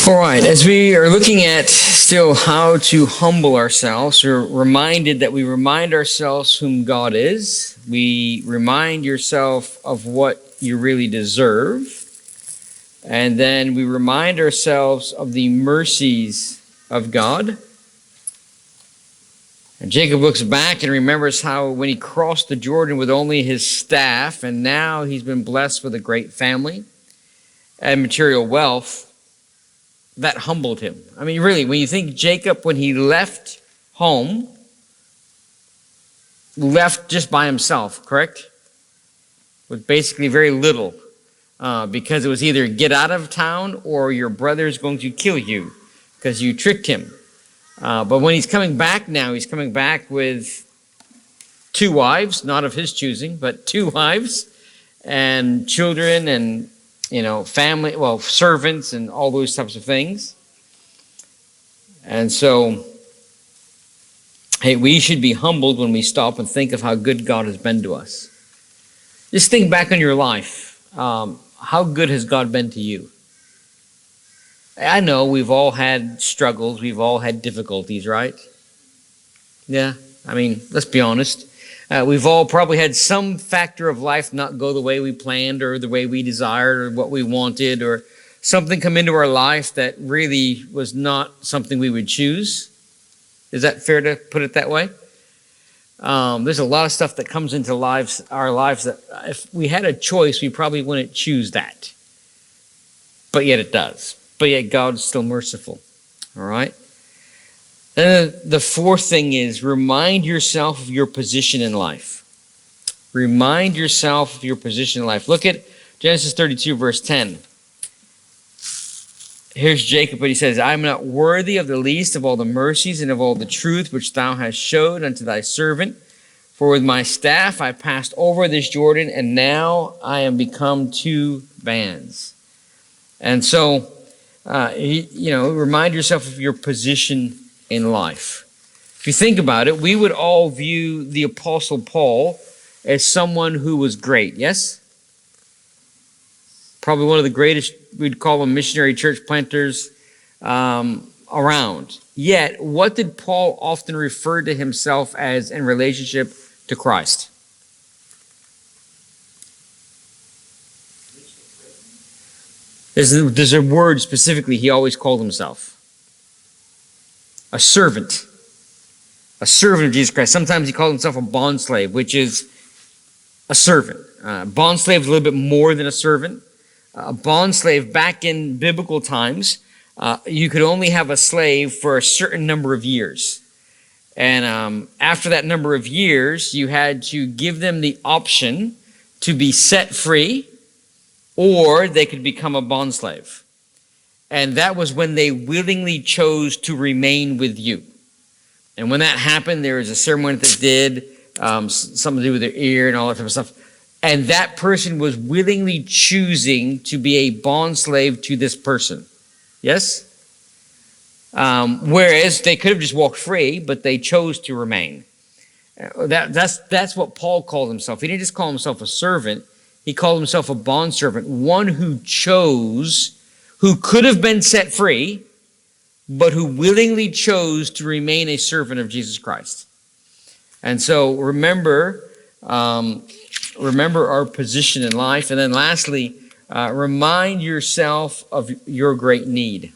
All right, as we are looking at still how to humble ourselves, we're reminded that we remind ourselves whom God is. We remind yourself of what you really deserve. And then we remind ourselves of the mercies of God. And Jacob looks back and remembers how when he crossed the Jordan with only his staff, and now he's been blessed with a great family and material wealth, that humbled him. I mean, really, when you think Jacob, when he left home, left just by himself, correct? With basically very little, because it was either get out of town or your brother's going to kill you because you tricked him. But when he's coming back now, he's coming back with 2 wives, not of his choosing, but 2 wives and children and family, servants and all those types of things. And so, hey, we should be humbled when we stop and think of how good God has been to us. Just think back on your life. How good has God been to you? I know we've all had struggles. We've all had difficulties, right? Yeah, I mean, let's be honest. We've all probably had some factor of life not go the way we planned or the way we desired or what we wanted, or something come into our life that really was not something we would choose. Is that fair to put it that way? There's a lot of stuff that comes into our lives that if we had a choice, we probably wouldn't choose that. But yet it does. But yet God's still merciful. All right? Then the fourth thing is remind yourself of your position in life. Remind yourself of your position in life. Look at Genesis 32, verse 10. Here's Jacob, but he says, I am not worthy of the least of all the mercies and of all the truth which thou hast showed unto thy servant. For with my staff I passed over this Jordan, and now I am become 2 bands. And so, remind yourself of your position in life. If you think about it, we would all view the Apostle Paul as someone who was great, yes? Probably one of the greatest, we'd call them missionary church planters around. Yet, what did Paul often refer to himself as in relationship to Christ? There's a word specifically he always called himself. A servant. A servant of Jesus Christ. Sometimes he called himself a bondslave, which is a servant. Bondslave is a little bit more than a servant. A bondslave, back in biblical times, you could only have a slave for a certain number of years. And after that number of years, you had to give them the option to be set free, or they could become a bondslave. And that was when they willingly chose to remain with you. And when that happened, there was a ceremony that they did, something to do with their ear and all that type of stuff. And that person was willingly choosing to be a bondslave to this person. Yes? Whereas they could have just walked free, but they chose to remain. That's what Paul called himself. He didn't just call himself a servant. He called himself a bondservant, one who chose, who could have been set free, but who willingly chose to remain a servant of Jesus Christ. And so remember our position in life. And then lastly, remind yourself of your great need.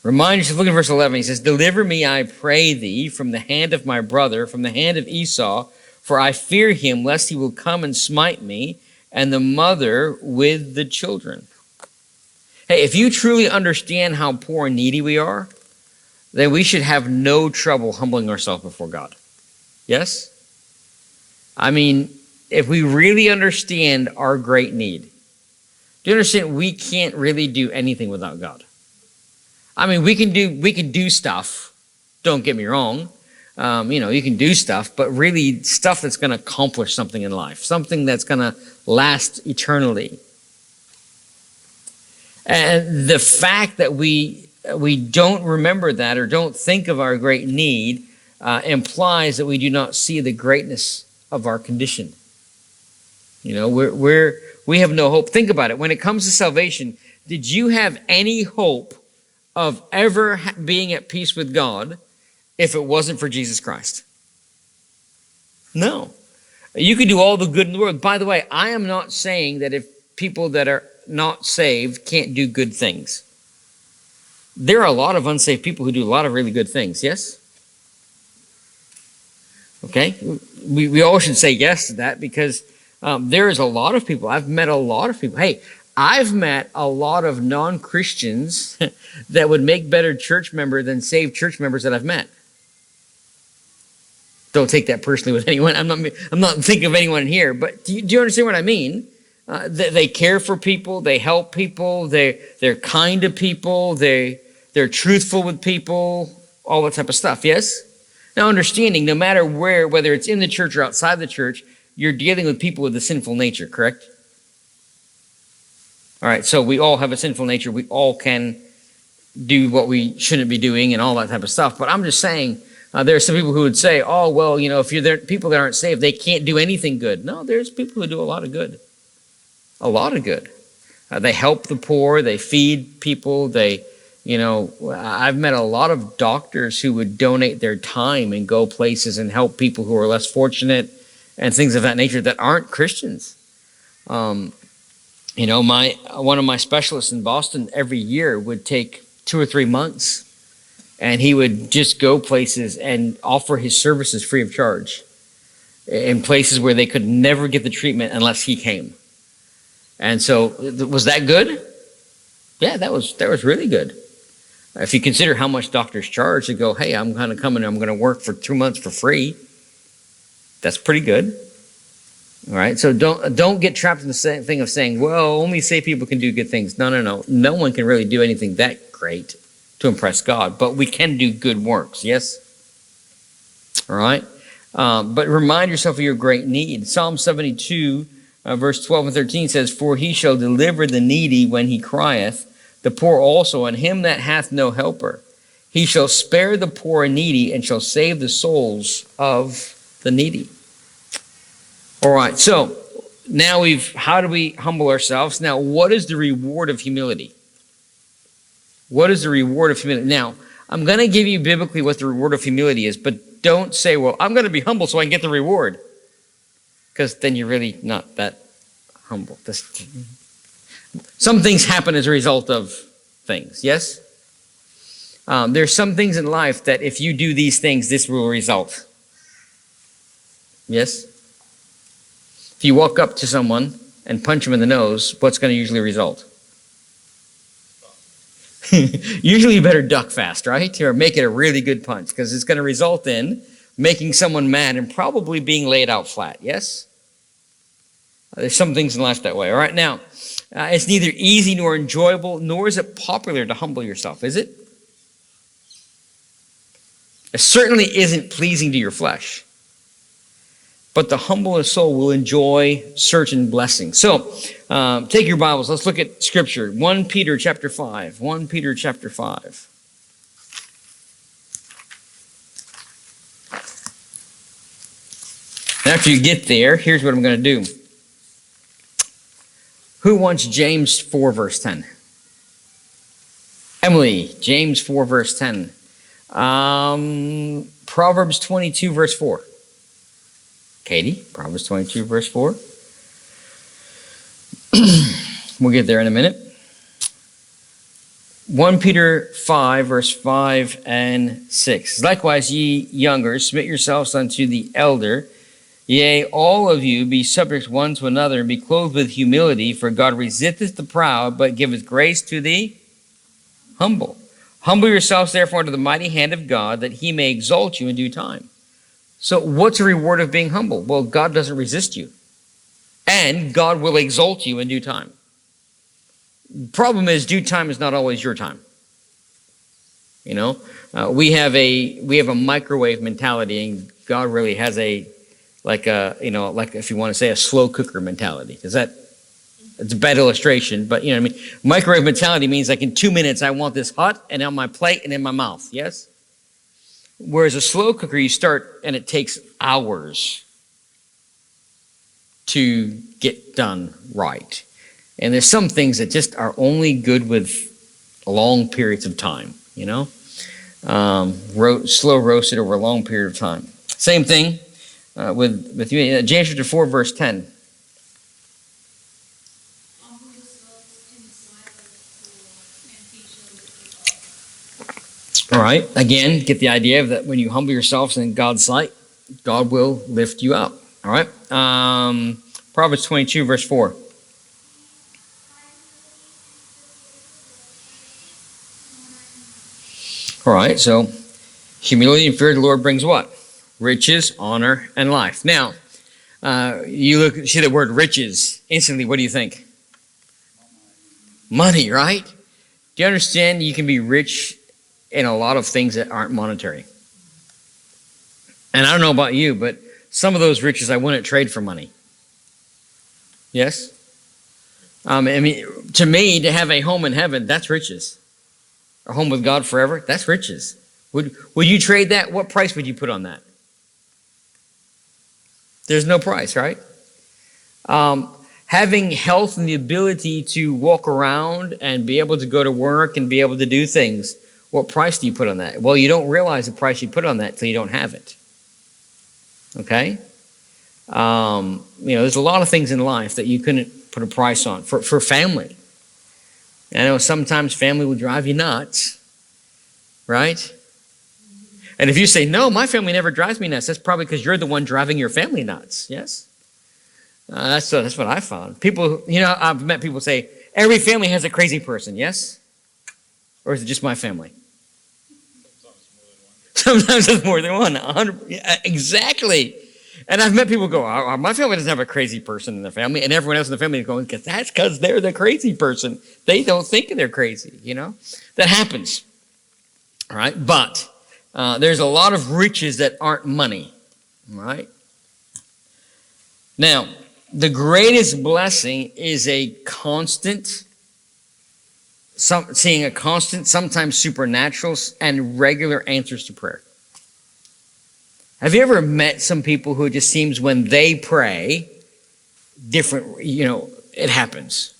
Remind yourself, look at verse 11. He says, deliver me, I pray thee, from the hand of my brother, from the hand of Esau, for I fear him, lest he will come and smite me, and the mother with the children. Hey, if you truly understand how poor and needy we are, then we should have no trouble humbling ourselves before God. Yes? I mean, if we really understand our great need, do you understand we can't really do anything without God? I mean, we can do stuff, don't get me wrong. You can do stuff, but really stuff that's going to accomplish something in life, something that's going to last eternally. And the fact that we don't remember that or don't think of our great need implies that we do not see the greatness of our condition. We have no hope. Think about it. When it comes to salvation, did you have any hope of ever being at peace with God if it wasn't for Jesus Christ? No. You could do all the good in the world. By the way, I am not saying that if people that are not saved can't do good things. There are a lot of unsaved people who do a lot of really good things, yes? Okay? We all should say yes to that because there is a lot of people. I've met a lot of people. Hey, I've met a lot of non-Christians that would make better church members than saved church members that I've met. Don't take that personally with anyone. I'm not thinking of anyone here, but do you understand what I mean? They care for people, they help people, they're kind to people, they're truthful with people, all that type of stuff. Yes? Now, understanding, no matter where, whether it's in the church or outside the church, you're dealing with people with a sinful nature, correct? All right, so we all have a sinful nature. We all can do what we shouldn't be doing and all that type of stuff. But I'm just saying, there are some people who would say, oh, well, if you're there, people that aren't saved, they can't do anything good. No, there's people who do a lot of good. A lot of good. They help the poor. They feed people. I've met a lot of doctors who would donate their time and go places and help people who are less fortunate and things of that nature that aren't Christians. One of my specialists in Boston every year would take 2 or 3 months, and he would just go places and offer his services free of charge in places where they could never get the treatment unless he came. And so, was that good? Yeah, that was really good. If you consider how much doctors charge, to go, hey, I'm going to come and I'm going to work for 2 months for free. That's pretty good. All right, so don't get trapped in the thing of saying, well, only saved people can do good things. No. No one can really do anything that great to impress God, but we can do good works, yes? All right? But remind yourself of your great need. Psalm 72, verse 12 and 13 says, for he shall deliver the needy when he crieth, the poor also, and him that hath no helper. He shall spare the poor and needy, and shall save the souls of the needy. All right, so now how do we humble ourselves? Now, what is the reward of humility? What is the reward of humility? Now, I'm going to give you biblically what the reward of humility is, but don't say, well, I'm going to be humble so I can get the reward. Because then you're really not that humble. Some things happen as a result of things, yes? There's some things in life that if you do these things, this will result. Yes? If you walk up to someone and punch them in the nose, what's going to usually result? Usually you better duck fast, right? Or make it a really good punch, because it's going to result in making someone mad and probably being laid out flat, yes? There's some things in life that way. All right, now, it's neither easy nor enjoyable, nor is it popular to humble yourself, is it? It certainly isn't pleasing to your flesh. But the humblest soul will enjoy certain blessings. So, take your Bibles. Let's look at Scripture. 1 Peter chapter 5. 1 Peter chapter 5. After you get there, here's what I'm going to do. Who wants James 4, verse 10? Emily, James 4, verse 10. Proverbs 22, verse 4. Katie, Proverbs 22, verse 4. We'll get there in a minute. 1 Peter 5, verse 5 and 6. Likewise, ye younger, submit yourselves unto the elder. Yea, all of you be subject one to another, and be clothed with humility, for God resisteth the proud, but giveth grace to the humble. Humble yourselves, therefore, under the mighty hand of God, that he may exalt you in due time. So what's the reward of being humble? Well, God doesn't resist you. And God will exalt you in due time. Problem is, due time is not always your time. We have a microwave mentality, and God really has like if you want to say a slow cooker mentality. It's a bad illustration, but you know what I mean? Microwave mentality means like in 2 minutes, I want this hot and on my plate and in my mouth, yes? Whereas a slow cooker, you start and it takes hours to get done right. And there's some things that just are only good with long periods of time, you know? Slow roasted over a long period of time. Same thing with you. James chapter 4, verse 10. All right. Again, get the idea of that when you humble yourselves in God's sight, God will lift you up. All right. Proverbs 22, verse 4. All right. So humility and fear of the Lord brings what? Riches, honor, and life. Now, see the word riches. Instantly, what do you think? Money, right? Do you understand you can be rich in a lot of things that aren't monetary? And I don't know about you, but some of those riches I wouldn't trade for money. Yes? I mean, to me, to have a home in heaven, that's riches. A home with God forever, that's riches. Would you trade that? What price would you put on that? There's no price, right? Having health and the ability to walk around and be able to go to work and be able to do things, what price do you put on that? Well, you don't realize the price you put on that till you don't have it. Okay? There's a lot of things in life that you couldn't put a price on. For family. I know sometimes family will drive you nuts, right? And if you say, no, my family never drives me nuts, that's probably because you're the one driving your family nuts, yes? That's what I found. People, I've met people say, every family has a crazy person, yes? Or is it just my family? Sometimes it's more than one. 100, exactly. And I've met people go, oh, my family doesn't have a crazy person in their family. And everyone else in the family is going, that's because they're the crazy person. They don't think they're crazy, That happens. All right? But there's a lot of riches that aren't money. All right? Now, the greatest blessing is a constant, seeing a constant, sometimes supernatural, and regular answers to prayer. Have you ever met some people who it just seems when they pray, different, it happens?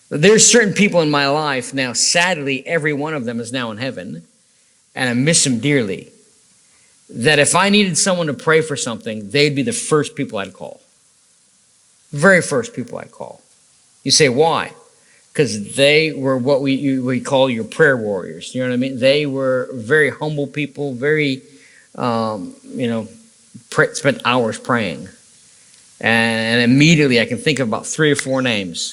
There's certain people in my life now, sadly, every one of them is now in heaven, and I miss them dearly, that if I needed someone to pray for something, they'd be the first people I'd call. Very first people I'd call. You say, why? Because they were what we call your prayer warriors. You know what I mean? They were very humble people, very, spent hours praying. And immediately I can think of about 3 or 4 names,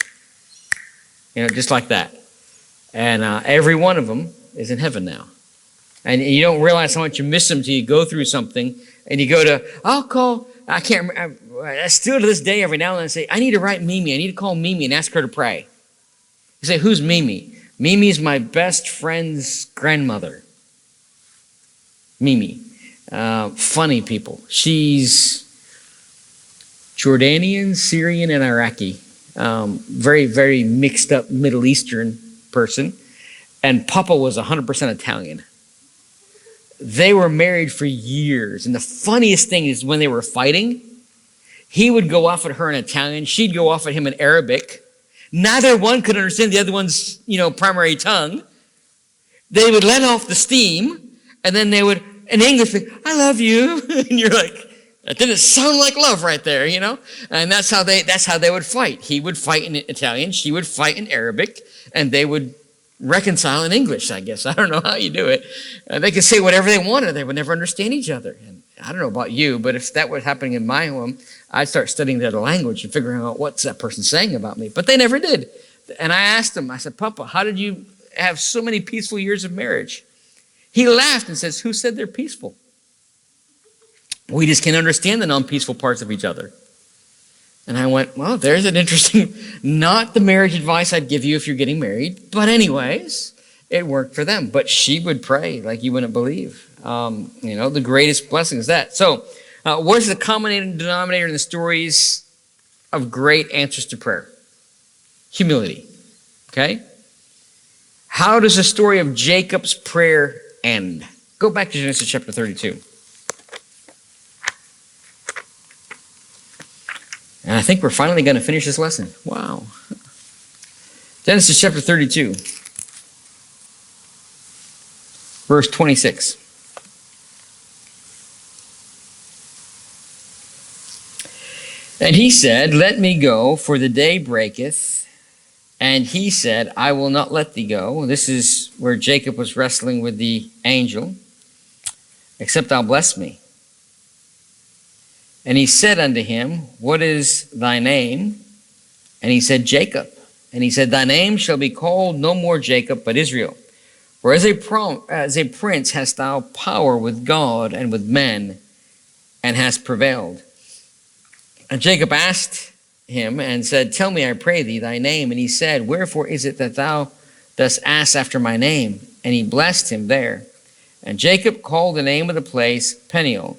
just like that. And every one of them is in heaven now. And you don't realize how much you miss them until you go through something and you go to, I can't remember, I still to this day every now and then say, I need to write Mimi. I need to call Mimi and ask her to pray. You say, who's Mimi? Mimi is my best friend's grandmother. Mimi. Funny people. She's Jordanian, Syrian, and Iraqi. Very, very mixed up Middle Eastern person. And Papa was 100% Italian. They were married for years. And the funniest thing is when they were fighting, he would go off at her in Italian. She'd go off at him in Arabic. Neither one could understand the other one's, primary tongue. They would let off the steam, and then they would, in English, say, I love you. And you're like, that didn't sound like love right there, And that's how they would fight. He would fight in Italian, she would fight in Arabic, and they would reconcile in English, I guess. I don't know how you do it. They could say whatever they wanted. They would never understand each other. And I don't know about you, but if that was happening in my home, I'd start studying the other language and figuring out what's that person saying about me. But they never did. And I asked him, I said, Papa, how did you have so many peaceful years of marriage? He laughed and says, who said they're peaceful? We just can't understand the non-peaceful parts of each other. And I went, well, there's an interesting, not the marriage advice I'd give you if you're getting married. But anyways, it worked for them. But she would pray like you wouldn't believe. The greatest blessing is that. So what is the common denominator in the stories of great answers to prayer? Humility. Okay? How does the story of Jacob's prayer end? Go back to Genesis chapter 32. And I think we're finally going to finish this lesson. Wow. Genesis chapter 32, verse 26. And he said, let me go, for the day breaketh. And he said, I will not let thee go. This is where Jacob was wrestling with the angel, except thou bless me. And he said unto him, what is thy name? And he said, Jacob. And he said, thy name shall be called no more Jacob, but Israel. For as a prince hast thou power with God and with men, and hast prevailed. And Jacob asked him and said, tell me, I pray thee, thy name. And he said, wherefore is it that thou dost ask after my name? And he blessed him there. And Jacob called the name of the place Peniel,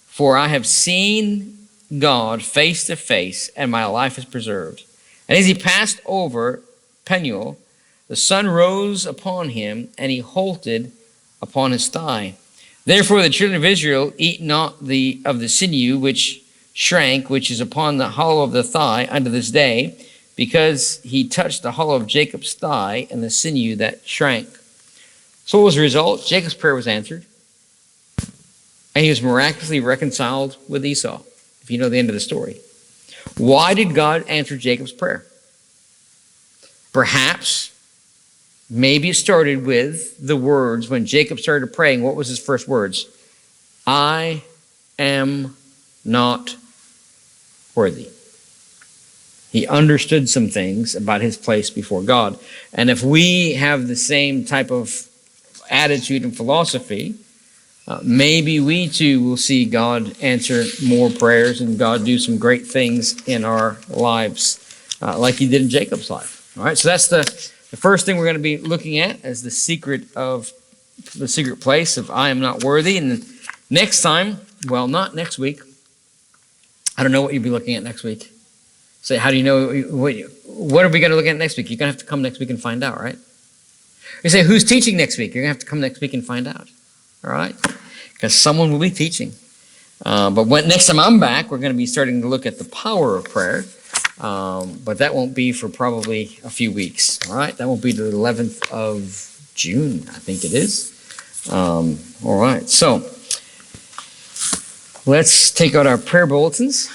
for I have seen God face to face, and my life is preserved. And as he passed over Peniel, the sun rose upon him, and he halted upon his thigh. Therefore the children of Israel eat not of the sinew which shrank, which is upon the hollow of the thigh unto this day, because he touched the hollow of Jacob's thigh and the sinew that shrank. So what was the result? Jacob's prayer was answered, and he was miraculously reconciled with Esau, if you know the end of the story. Why did God answer Jacob's prayer? Perhaps, maybe it started with the words when Jacob started praying. What was his first words? I am not worthy. He understood some things about his place before God. And if we have the same type of attitude and philosophy, maybe we too will see God answer more prayers and God do some great things in our lives, like he did in Jacob's life. All right, so that's the first thing we're going to be looking at as the secret place of I am not worthy. And then next time, well, not next week. I don't know what you'll be looking at next week. Say, how do you know what are we going to look at next week? You're going to have to come next week and find out, right? You say, who's teaching next week? You're going to have to come next week and find out. All right? Because someone will be teaching. But next time I'm back, we're going to be starting to look at the power of prayer. But that won't be for probably a few weeks. All right? That won't be the 11th of June, I think it is. All right. So let's take out our prayer bulletins.